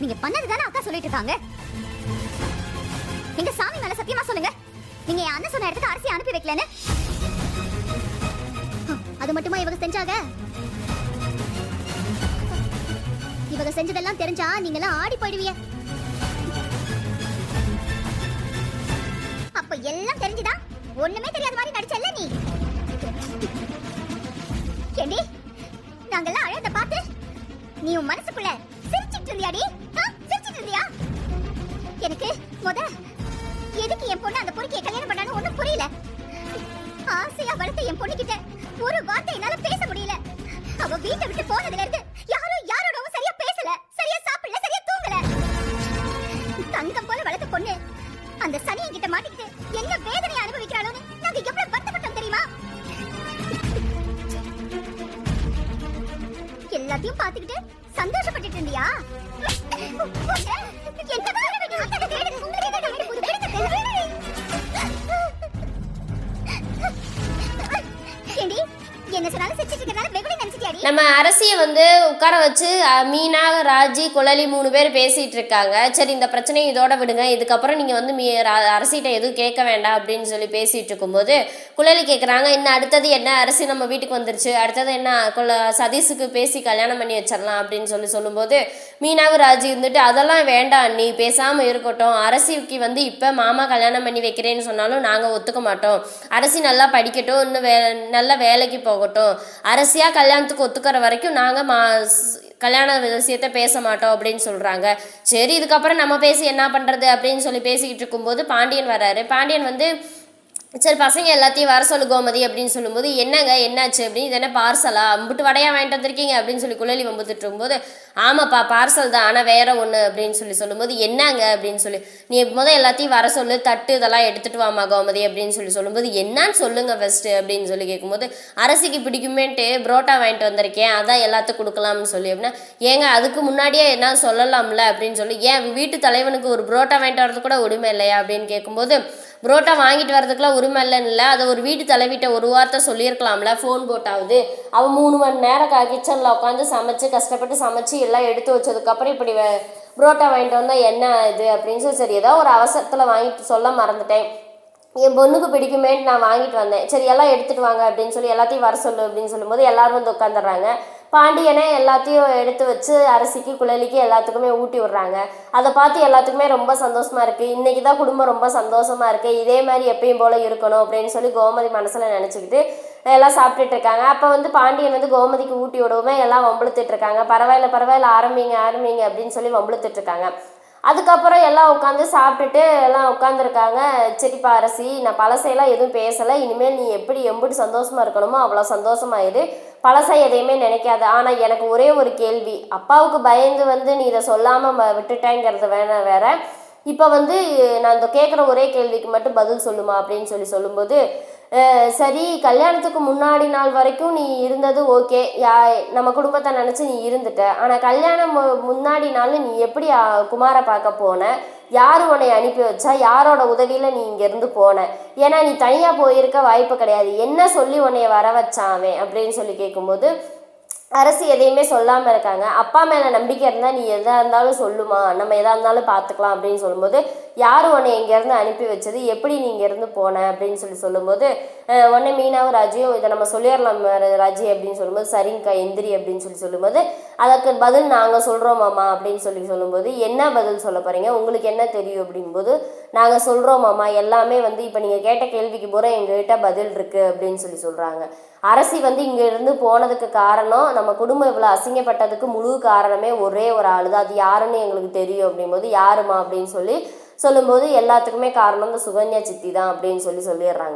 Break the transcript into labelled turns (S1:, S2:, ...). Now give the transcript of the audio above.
S1: நீங்க பண்ணது தானே அக்கா சொல்லிட்டு இருக்காங்க. எங்க சாமி மேல சத்தியமா சொல்லுங்க, நீங்க என் அண்ணன் சொன்ன இடத்துக்கு அரிசி அனுப்பி வைக்கலன்னு. அது மட்டுமா இவங்க செஞ்சாங்க? இவங்க செஞ்சதெல்லாம் தெரிஞ்சா நீங்க எல்லாம் ஆடி போயிடுவீங்க. அப்ப எல்லாம் தெரிஞ்சுதான் ஒண்ணுமே தெரியாத மாதிரி நடிச்சல்ல நீ. கேண்டி, நாங்கெல்லாம் அழகத பார்த்து நீ உன் மனசுக்குள்ள சிரிச்சிட்டு இருந்தியாடி? சிரிச்சிட்டு இருந்தியா? எனக்கு எதுக்கு என் பொண்ணு அந்த பொறுக்கிய கல்யாணம் பண்ணான்னு ஒண்ணும் புரியல. ஆசையா வளர்த்த என் பொண்ணு கிட்ட ஒரு வார்த்தை என்னால பேச முடியல. அவ வீட்டை விட்டு போனதுல இருந்து யாரோடவும் சரியா பேசல, சரியா சாப்பிடல, சரியா தூங்கல. தங்கம் போல வளர்த்த பொண்ணு அந்த சனியை கிட்ட மாட்டிக்கிட்டு என்ன வேதனை அனுபவிக்கிறாளோன்னு நாங்க எவ்வளவு வருத்தப்பட்டோம் தெரியுமா? எல்லாத்தையும் பாத்துக்கிட்டு சந்தோஷப்பட்டுட்டு இருந்தியா?
S2: நம்ம அரசியை உட்கார வச்சு மீனா, ராஜி, குழலி 3 பேர் பேசிட்டு இருக்காங்க. சரி, இந்த பிரச்சனையை இதோட விடுங்க, இதுக்கப்புறம் நீங்க அரசிகிட்ட எதுவும் கேட்க வேண்டாம் அப்படின்னு சொல்லி பேசிட்டு இருக்கும்போது குழலி கேட்குறாங்க, இன்னும் அடுத்தது என்ன? அரசி நம்ம வீட்டுக்கு வந்துருச்சு, அடுத்தது என்ன? சதீஷுக்கு பேசி கல்யாணம் பண்ணி வச்சிடலாம் அப்படின்னு சொல்லும்போது மீனாவும் ராஜி இருந்துட்டு அதெல்லாம் வேண்டாம், நீ பேசாமல் இருக்கட்டும். அரசிக்கு இப்போ மாமா கல்யாணம் பண்ணி வைக்கிறேன்னு சொன்னாலும் நாங்கள் ஒத்துக்க மாட்டோம். அரசி நல்லா படிக்கட்டும், இன்னும் நல்ல வேலைக்கு போகட்டும். அரசியாக கல்யாணத்துக்கு ஒத்துக்கிற வரைக்கும் நாங்கள் கல்யாண விஷயத்த பேச மாட்டோம் அப்படின்னு சொல்கிறாங்க. சரி, இதுக்கப்புறம் நம்ம பேசி என்ன பண்ணுறது அப்படின்னு சொல்லி பேசிக்கிட்டு இருக்கும்போது பாண்டியன் வர்றாரு. பாண்டியன் சரி, பசங்க எல்லாத்தையும் வர சொல்லு கோமதி அப்படின்னு சொல்லும்போது, என்னங்க என்னாச்சு அப்படின்னு, இது என்ன பார்சலா, அம்பிட்டு வடையா வாங்கிட்டு வந்திருக்கீங்க அப்படின்னு சொல்லி குழலி வம்புத்துட்டு இருக்கும்போது, ஆமாப்பா பார்சல் தான், ஆனால் வேற ஒன்று அப்படின்னு சொல்லும்போது, என்னங்க அப்படின்னு சொல்லி, நீ எல்லாத்தையும் வர சொல்லு, தட்டு இதெல்லாம் எடுத்துட்டு வாமா கோமதி அப்படின்னு சொல்லும்போது, என்னன்னு சொல்லுங்க ஃபர்ஸ்ட்டு அப்படின்னு சொல்லி கேட்கும்போது, அரசிக்கு பிடிக்குமேன்ட்டு புரோட்டா வாங்கிட்டு வந்திருக்கேன், அதான் எல்லாத்துக்கும் கொடுக்கலாம்னு சொல்லி. அப்படின்னா, ஏங்க அதுக்கு முன்னாடியே என்ன சொல்லலாம்ல அப்படின்னு சொல்லி, ஏன் வீட்டு தலைவனுக்கு ஒரு புரோட்டா வாங்கிட்டு வரது கூட உரிமை இல்லையா அப்படின்னு கேட்கும்போது, புரோட்டா வாங்கிட்டு வரதுக்குலாம் உரிமை இல்லைன்னு இல்லை, அதை ஒரு வீட்டு தலைவிட்ட ஒரு வார்த்தை சொல்லியிருக்கலாம்ல, ஃபோன் போட்டாவது. அவன் 3 மணி நேரம் கிச்சனில் உட்காந்து சமைச்சு கஷ்டப்பட்டு சமைச்சு எல்லாம் எடுத்து வச்சதுக்கப்புறம் இப்படி புரோட்டா வாங்கிட்டு வந்தால் என்ன இது அப்படின்னு சரி ஏதோ ஒரு அவசரத்தில் வாங்கிட்டு சொல்ல மறந்துட்டேன், என் பொண்ணுக்கு பிடிக்குமேன்ட்டு நான் வாங்கிட்டு வந்தேன், சரி எல்லாம் எடுத்துகிட்டு வாங்க அப்படின்னு சொல்லி எல்லாத்தையும் வர சொல்லு அப்படின்னு சொல்லும்போது எல்லாரும் உட்காந்துடுறாங்க. பாண்டியனே எல்லாத்தையும் எடுத்து வச்சு அரசிக்கு குழலிக்கு எல்லாத்துக்குமே ஊட்டி விடுறாங்க. அதை பார்த்து எல்லாத்துக்குமே ரொம்ப சந்தோஷமாக இருக்குது. இன்றைக்கி தான் குடும்பம் ரொம்ப சந்தோஷமாக இருக்குது, இதே மாதிரி எப்பயும் போல் இருக்கணும் அப்படின்னு சொல்லி கோமதி மனசில் நினச்சிக்கிட்டு எல்லாம் சாப்பிட்டுட்டு இருக்காங்க. அப்போ பாண்டியன் கோமதிக்கு ஊட்டி விடவுமே எல்லாம் வம்பளுத்துட்டு இருக்காங்க. பரவாயில்ல ஆரம்பிங்க அப்படின்னு சொல்லி வம்பளுத்துட்டு இருக்காங்க. அதுக்கப்புறம் எல்லாம் உட்காந்து சாப்பிட்டுட்டு எல்லாம் உட்காந்துருக்காங்க. சரிப்பா அரசி, நான் பழசையெல்லாம் எதுவும் பேசலை, இனிமேல் நீ எப்படி எம்பிட்டு சந்தோஷமாக இருக்கணுமோ அவ்வளோ சந்தோஷமாயிரு, பழசை எதையுமே நினைக்காத. ஆனால் எனக்கு ஒரே ஒரு கேள்வி, அப்பாவுக்கு பயந்து நீ இதை சொல்லாமல் விட்டுட்டேங்கிறது வேற, இப்போ நான் இந்த கேட்குற ஒரே கேள்விக்கு மட்டும் பதில் சொல்லுமா அப்படின்னு சொல்லும்போது, சரி கல்யாணத்துக்கு முன்னாடி நாள் வரைக்கும் நீ இருந்தது ஓகே, நம்ம குடும்பத்தை நினச்சி நீ இருந்துட்ட, ஆனால் கல்யாணம் முன்னாடி நாள் நீ எப்படி குமாரை பார்க்க போன, யார் உன்னை அனுப்பி வச்சா, யாரோட உதவியில் நீ இங்கேருந்து போன, ஏன்னா நீ தனியாக போயிருக்க வாய்ப்பு கிடையாது, என்ன சொல்லி உன்னைய வர வச்சான் அப்படின்னு சொல்லி கேட்கும்போது அரசு எதையுமே சொல்லாமல் இருக்காங்க. அப்பா மேலே நம்பிக்கை இருந்தால் நீ எதாக இருந்தாலும் சொல்லுமா, நம்ம எதாக இருந்தாலும் பார்த்துக்கலாம் அப்படின்னு சொல்லும்போது, யார் உன்னை இங்கேருந்து அனுப்பி வச்சது, எப்படி நீ இங்கேருந்து போன அப்படின்னு சொல்லும்போது, உடனே மீனாவும் ராஜியும் இதை நம்ம சொல்லிடலாம் ராஜி அப்படின்னு சொல்லும்போது, சரிங்கக்கா எந்திரி அப்படின்னு சொல்லும்போது, அதற்கு பதில் நாங்கள் சொல்கிறோமாம்மா அப்படின்னு சொல்லும்போது, என்ன பதில் சொல்ல போகிறீங்க, உங்களுக்கு என்ன தெரியும் அப்படிங்கும்போது, நாங்கள் சொல்கிறோமாம்மா எல்லாமே இப்போ நீங்கள் கேட்ட கேள்விக்கு பூரா எங்ககிட்ட பதில் இருக்குது அப்படின்னு சொல்கிறாங்க. அரசி இங்கே இருந்து போனதுக்கு காரணம், நம்ம குடும்பம் இவ்வளோ அசிங்கப்பட்டதுக்கு முழு காரணமே ஒரே ஒரு ஆள் தான், அது யாருன்னு எங்களுக்கு தெரியும் அப்படிங்கும்போது, யாருமா அப்படின்னு சொல்லும்போது எல்லாத்துக்குமே காரணம் இந்த சுகன்யா சித்தி தான் அப்படின்னு சொல்லிடுறாங்க.